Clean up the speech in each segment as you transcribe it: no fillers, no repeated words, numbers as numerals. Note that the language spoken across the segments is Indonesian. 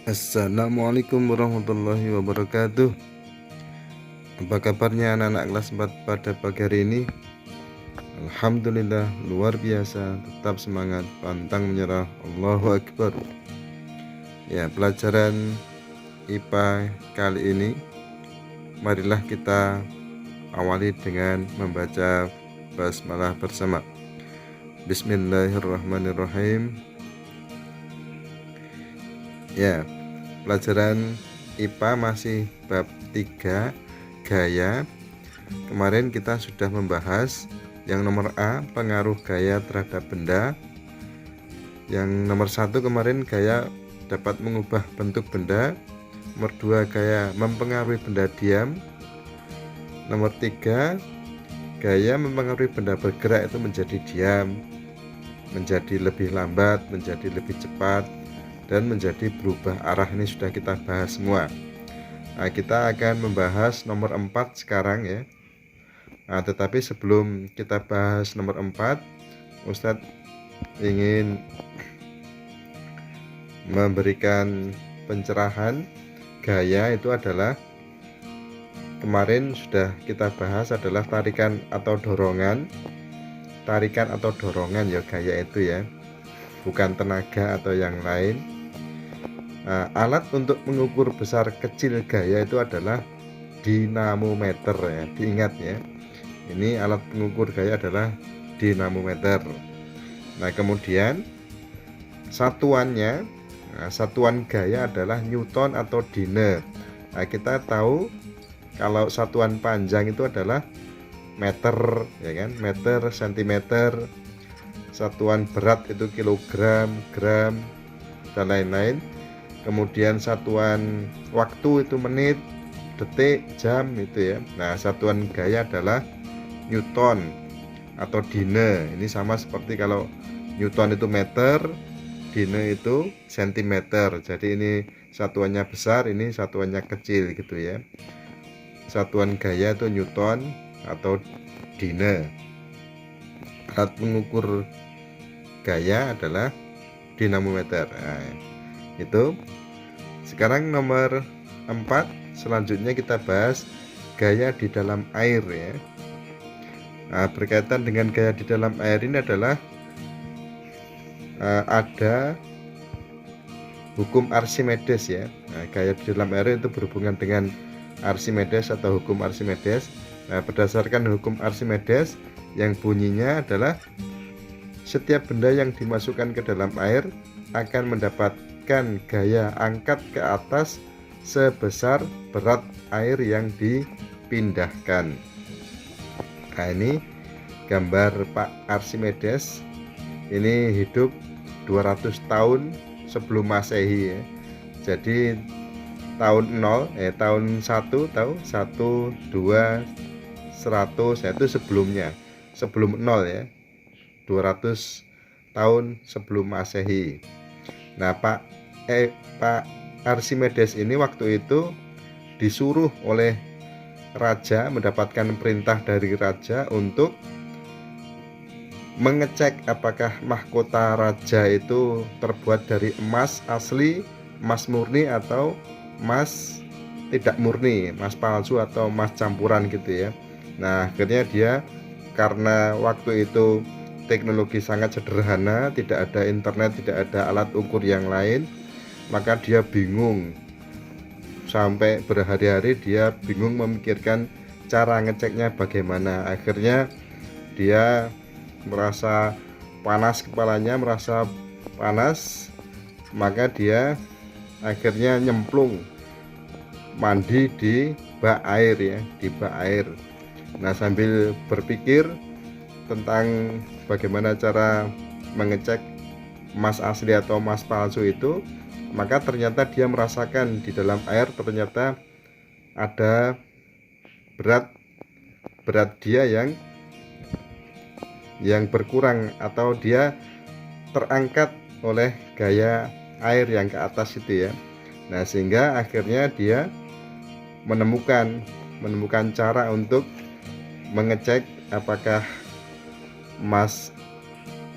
Assalamualaikum warahmatullahi wabarakatuh. Apa kabarnya anak-anak kelas 4 pada pagi hari ini? Alhamdulillah, luar biasa. Tetap semangat, pantang menyerah. Allahu Akbar. Ya, pelajaran IPA kali ini, marilah kita awali dengan membaca basmalah bersama. Bismillahirrahmanirrahim. Ya, pelajaran IPA masih bab 3 gaya. Kemarin kita sudah membahas yang nomor A, pengaruh gaya terhadap benda. Yang nomor 1 kemarin, gaya dapat mengubah bentuk benda. Nomor 2, gaya mempengaruhi benda diam. Nomor 3, gaya mempengaruhi benda bergerak itu menjadi diam, menjadi lebih lambat, menjadi lebih cepat, dan menjadi berubah arah. Ini sudah kita bahas semua. Nah, kita akan membahas nomor 4 sekarang ya. Nah, tetapi sebelum kita bahas nomor 4, Ustadz ingin memberikan pencerahan. Gaya itu adalah, kemarin sudah kita bahas, adalah tarikan atau dorongan. Tarikan atau dorongan ya gaya itu ya, bukan tenaga atau yang lain. Nah, alat untuk mengukur besar kecil gaya itu adalah dinamometer ya, diingat ya. Ini alat pengukur gaya adalah dinamometer. Nah, kemudian satuannya, satuan gaya adalah Newton atau Dine. Nah, kita tahu kalau satuan panjang itu adalah meter ya kan, meter, sentimeter. Satuan berat itu kilogram, gram, dan lain-lain. Kemudian satuan waktu itu menit, detik, jam itu ya. Nah, satuan gaya adalah Newton atau Dine. Ini sama seperti kalau Newton itu meter, Dine itu sentimeter. Jadi ini satuannya besar, ini satuannya kecil gitu ya. Satuan gaya itu Newton atau Dine. Alat mengukur gaya adalah dinamometer. Nah, itu. Sekarang nomor 4, selanjutnya kita bahas gaya di dalam air ya. Nah, berkaitan dengan gaya di dalam air ini adalah ada hukum Archimedes ya. Nah, gaya di dalam air itu berhubungan dengan Archimedes atau hukum Archimedes. Nah, berdasarkan hukum Archimedes yang bunyinya adalah setiap benda yang dimasukkan ke dalam air akan mendapatkan gaya angkat ke atas sebesar berat air yang dipindahkan. Nah, ini gambar Pak Archimedes. Ini hidup 200 tahun sebelum Masehi ya. Jadi tahun 1 tahu 1 2 100 itu sebelumnya, sebelum 0 ya. 200 tahun sebelum Masehi. Nah, Pak Archimedes ini waktu itu disuruh oleh raja, mendapatkan perintah dari raja untuk mengecek apakah mahkota raja itu terbuat dari emas asli, emas murni, atau emas tidak murni, emas palsu atau emas campuran gitu ya. Nah, akhirnya dia, karena waktu itu teknologi sangat sederhana, tidak ada internet, tidak ada alat ukur yang lain, maka dia bingung. Sampai berhari-hari dia bingung memikirkan cara ngeceknya bagaimana. Akhirnya dia merasa panas kepalanya, merasa panas, maka dia akhirnya nyemplung mandi di bak air ya, di bak air. Nah, sambil berpikir tentang bagaimana cara mengecek emas asli atau emas palsu itu, maka ternyata dia merasakan di dalam air ternyata ada berat dia yang berkurang, atau dia terangkat oleh gaya air yang ke atas itu ya. Nah, sehingga akhirnya dia menemukan cara untuk mengecek apakah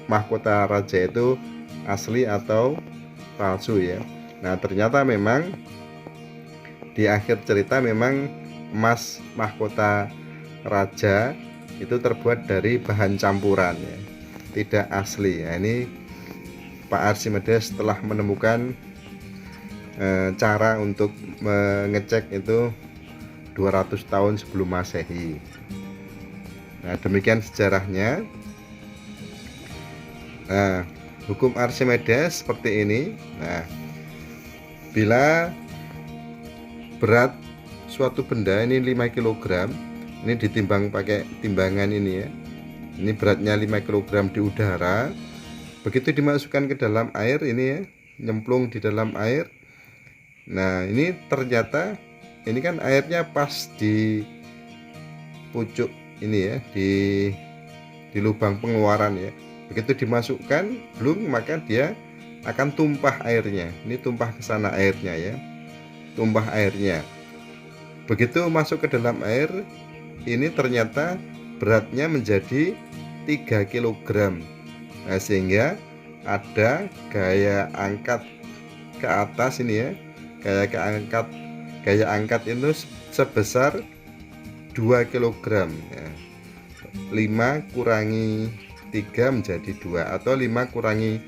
mahkota raja itu asli atau palsu ya. Nah, ternyata memang di akhir cerita memang emas mahkota raja itu terbuat dari bahan campuran ya, tidak asli. Nah, ini Pak Archimedes telah menemukan cara untuk mengecek itu 200 tahun sebelum Masehi. Nah, demikian sejarahnya. Nah, hukum Archimedes seperti ini. Nah, bila berat suatu benda ini 5 kg, ini ditimbang pakai timbangan ini ya. Ini beratnya 5 kg di udara. Begitu dimasukkan ke dalam air ini ya, nyemplung di dalam air. Nah, ini ternyata ini kan airnya pas di pucuk ini ya, di lubang pengeluaran ya. Begitu dimasukkan belum, maka dia akan tumpah airnya. Ini tumpah ke sana airnya ya. Tumpah airnya. Begitu masuk ke dalam air, ini ternyata beratnya menjadi 3 kg. Nah, sehingga ada gaya angkat ke atas ini ya. Gaya angkat itu sebesar 2 kg ya. 5 kurangi 3 menjadi 2, atau 5 kurangi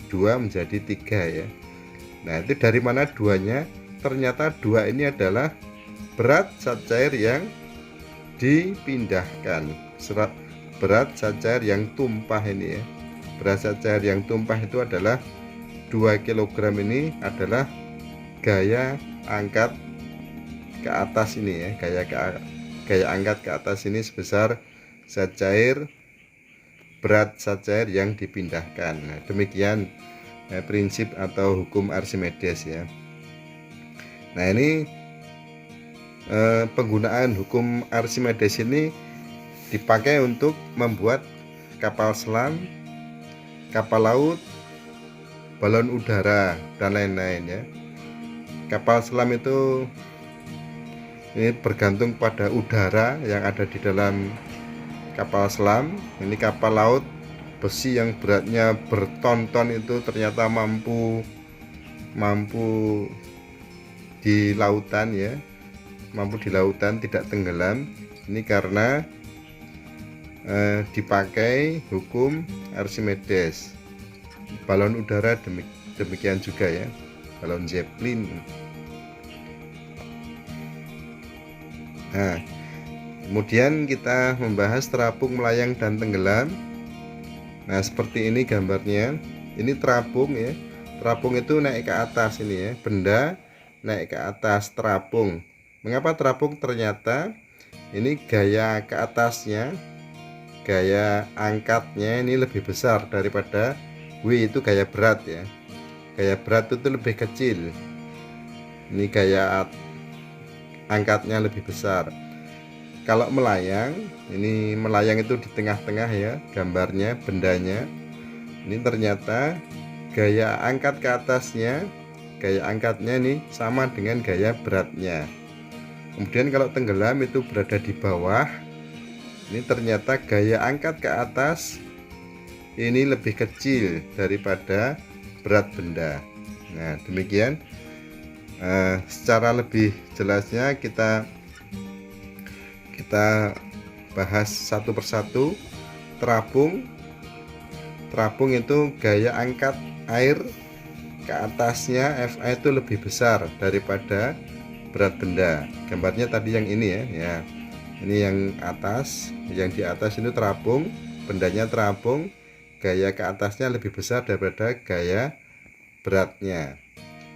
2 menjadi 3 ya. Nah, itu dari mana 2-nya? Ternyata 2 ini adalah berat zat cair yang dipindahkan. Berat zat cair yang tumpah ini ya. Berat zat cair yang tumpah itu adalah 2 kg. Ini adalah gaya angkat ke atas ini ya. Gaya angkat ke atas ini sebesar zat cair, berat zat cair yang dipindahkan. Nah, demikian prinsip atau hukum Archimedes ya. Nah, ini penggunaan hukum Archimedes ini dipakai untuk membuat kapal selam, kapal laut, balon udara, dan lain-lain ya. Kapal selam itu ini bergantung pada udara yang ada di dalam kapal selam. Ini kapal laut besi yang beratnya berton-ton itu ternyata mampu di lautan ya, mampu di lautan tidak tenggelam. Ini karena dipakai hukum Archimedes. Balon udara demikian juga ya, balon Zeppelin. Nah, kemudian kita membahas terapung, melayang, dan tenggelam. Nah, seperti ini gambarnya. Ini terapung ya. Terapung itu naik ke atas ini ya, benda naik ke atas terapung. Mengapa terapung? Ternyata ini gaya ke atasnya, gaya angkatnya ini lebih besar daripada W, itu gaya berat ya. Gaya berat itu lebih kecil. Ini gaya angkatnya lebih besar. Kalau melayang, ini melayang itu di tengah-tengah ya gambarnya, bendanya. Ini ternyata gaya angkat ke atasnya, gaya angkatnya ini sama dengan gaya beratnya. Kemudian kalau tenggelam itu berada di bawah. Ini ternyata gaya angkat ke atas ini lebih kecil daripada berat benda. Nah, demikian. Secara lebih jelasnya kita bahas satu persatu. Terapung itu gaya angkat air ke atasnya, Fa itu lebih besar daripada berat benda. Gambarnya tadi yang ini ya. Ini yang atas, yang di atas itu terapung, bendanya terapung, gaya ke atasnya lebih besar daripada gaya beratnya.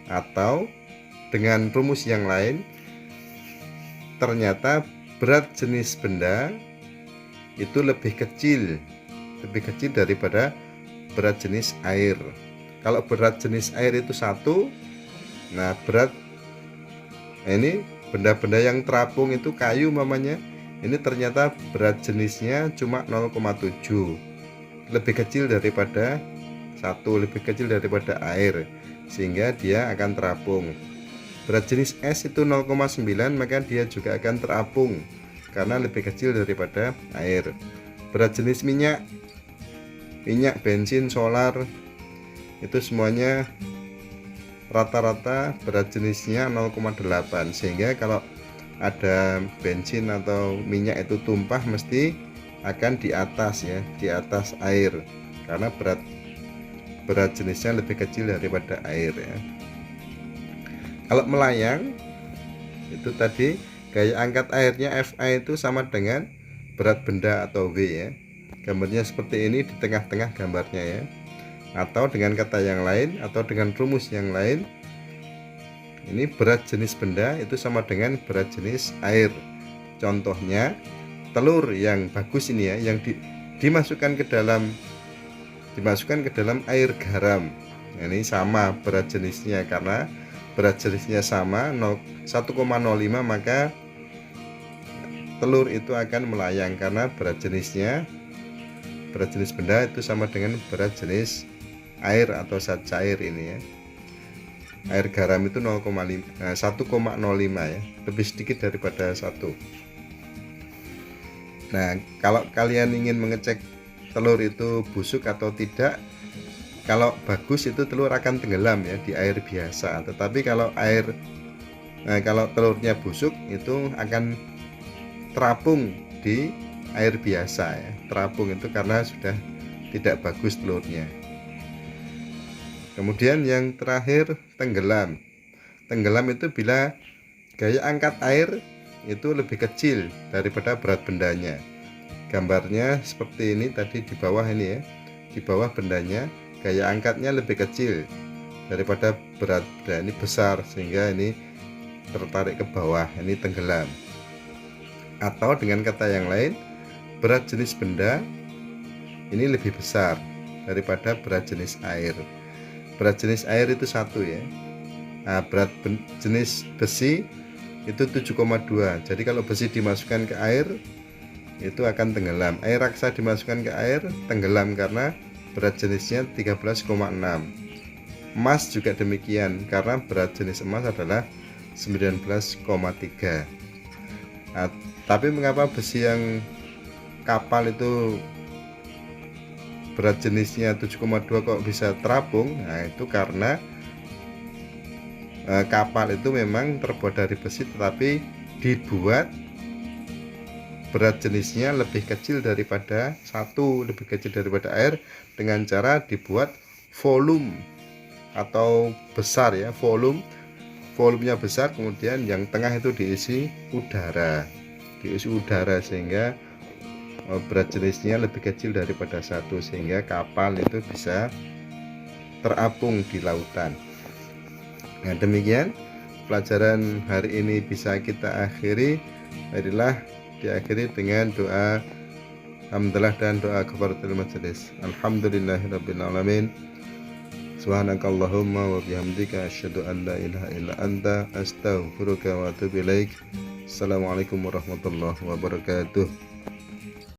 Atau dengan rumus yang lain, ternyata berat jenis benda itu lebih kecil daripada berat jenis air. Kalau berat jenis air itu 1, nah berat ini benda-benda yang terapung itu kayu mamanya, ini ternyata berat jenisnya cuma 0,7, lebih kecil daripada 1, lebih kecil daripada air, sehingga dia akan terapung. Berat jenis es itu 0,9, maka dia juga akan terapung karena lebih kecil daripada air. Berat jenis minyak, bensin, solar, itu semuanya rata-rata berat jenisnya 0,8, sehingga kalau ada bensin atau minyak itu tumpah mesti akan di atas ya, di atas air, karena berat jenisnya lebih kecil daripada air ya. Kalau melayang itu tadi gaya angkat airnya Fa itu sama dengan berat benda atau W ya. Gambarnya seperti ini di tengah-tengah gambarnya ya. Atau dengan kata yang lain atau dengan rumus yang lain, ini berat jenis benda itu sama dengan berat jenis air. Contohnya telur yang bagus ini ya, yang dimasukkan ke dalam air garam. Nah, ini sama berat jenisnya, karena berat jenisnya sama 1,05, maka telur itu akan melayang karena berat jenis benda itu sama dengan berat jenis air atau zat cair ini ya. Air garam itu 1,05 ya, lebih sedikit daripada 1. Nah, kalau kalian ingin mengecek telur itu busuk atau tidak, kalau bagus itu telur akan tenggelam ya di air biasa. Tetapi kalau telurnya busuk itu akan terapung di air biasa ya. Terapung itu karena sudah tidak bagus telurnya. Kemudian yang terakhir tenggelam. Tenggelam itu bila gaya angkat air itu lebih kecil daripada berat bendanya. Gambarnya seperti ini tadi di bawah ini ya. Di bawah bendanya gaya angkatnya lebih kecil daripada berat benda, ini besar sehingga ini tertarik ke bawah, ini tenggelam. Atau dengan kata yang lain, berat jenis benda ini lebih besar daripada berat jenis air. Berat jenis air itu 1 ya. Nah, berat jenis besi itu 7,2. Jadi kalau besi dimasukkan ke air itu akan tenggelam. Air raksa dimasukkan ke air tenggelam karena berat jenisnya 13,6. Emas juga demikian, karena berat jenis emas adalah 19,3. Nah, tapi mengapa besi yang kapal itu berat jenisnya 7,2 kok bisa terapung? Nah, itu karena kapal itu memang terbuat dari besi, tetapi dibuat berat jenisnya lebih kecil daripada lebih kecil daripada air, dengan cara dibuat volume atau besar ya, volumenya besar, kemudian yang tengah itu diisi udara sehingga berat jenisnya lebih kecil daripada 1, sehingga kapal itu bisa terapung di lautan. Nah, demikian pelajaran hari ini bisa kita akhiri. Marilah diakhiri dengan doa hamdalah dan doa kafaratul majelis. Alhamdulillahirabbil alamin. Subhanakallahumma wa bihamdika asyhadu an la ilaha illa anta astaghfiruka wa atubu ilaik. Assalamualaikum warahmatullahi wabarakatuh.